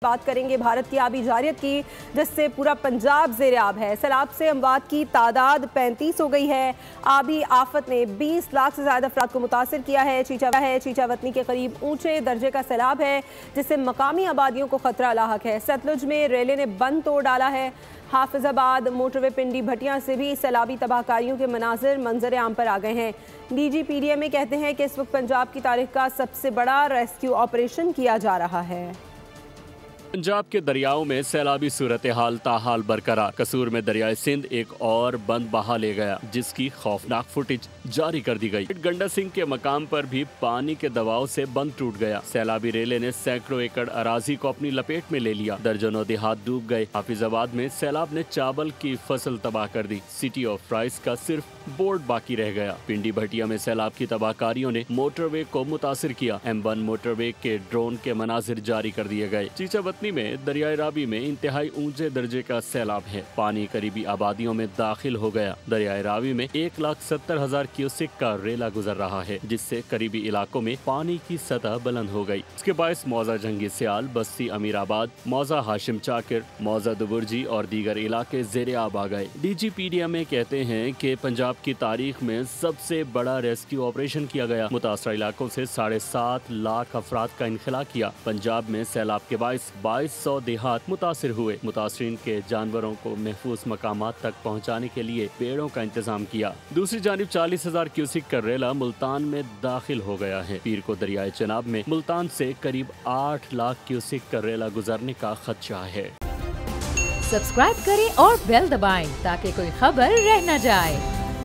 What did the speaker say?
बात करेंगे भारत की आबी जारियत की, जिससे पूरा पंजाब ज़ेर-ए-आब है। सैलाब से अमवात की तादाद 35 हो गई है। आबी आफत ने 20 लाख से ज़्यादा अफराद को मुतासर किया है। चीचावतनी के करीब ऊंचे दर्जे का सैलाब है, जिससे मकामी आबादियों को खतरा लाहक है। सतलुज में रेले ने बंद तोड़ डाला है। हाफिजाबाद मोटरवे पिंडी भटिया से भी सैलाबी तबाहकारियों के मंजर आम पर आ गए हैं। DGPDMA कहते हैं कि इस वक्त पंजाब की तारीख का सबसे बड़ा रेस्क्यू ऑपरेशन किया जा रहा है। पंजाब के दरियाओं में सैलाबी सूरत हाल ताहाल बरकरार। कसूर में दरियाए सिंध एक और बंद बहा ले गया, जिसकी खौफनाक फुटेज जारी कर दी गई। गंडा सिंह के मकाम पर भी पानी के दबाव से बंद टूट गया। सैलाबी रेले ने सैकड़ों एकड़ अराजी को अपनी लपेट में ले लिया। दर्जनों देहात डूब गए। हाफिजाबाद में सैलाब ने चावल की फसल तबाह कर दी। सिटी ऑफ राइस का सिर्फ बोर्ड बाकी रह गया। पिंडी भटिया में सैलाब की तबाहकारियों ने मोटरवे को मुतासिर किया। M1 मोटरवे के ड्रोन के मनाजिर जारी कर दिए गए। चीचावतनी में दरियाए रावी में इंतहाई ऊंचे दर्जे का सैलाब है। पानी करीबी आबादियों में दाखिल हो गया। दरियाए रावी में 1,70,000 क्यूसेक का रेला गुजर रहा है, जिससे करीबी इलाकों में पानी की सतह बुलंद हो गई। इसके बायस मौजा जंगी सियाल, बस्ती अमीराबाद, मौजा हाशिम चाकिर, मौजा दुबुर्जी और दीगर इलाके ज़ेर-ए-आब आ गए। DGPDMA कहते हैं कि पंजाब की तारीख में सबसे बड़ा रेस्क्यू ऑपरेशन किया गया। मुतासरा इलाकों से 7.5 लाख अफराद का इनखला किया। पंजाब में सैलाब के बायस 2200 देहात मुतासिर हुए। मुतासरीन के जानवरों को महफूज मकामात तक पहुँचाने के लिए पेड़ों का इंतजाम किया। दूसरी जानिब 40,000 क्यूसिक का रेला मुल्तान में दाखिल हो गया है। पीर को दरियाए चनाब में मुल्तान से करीब 8 लाख क्यूसिक का रेला गुजरने का खदशा है। सब्सक्राइब करें और बेल दबाएं ताकि कोई खबर रह न जाए।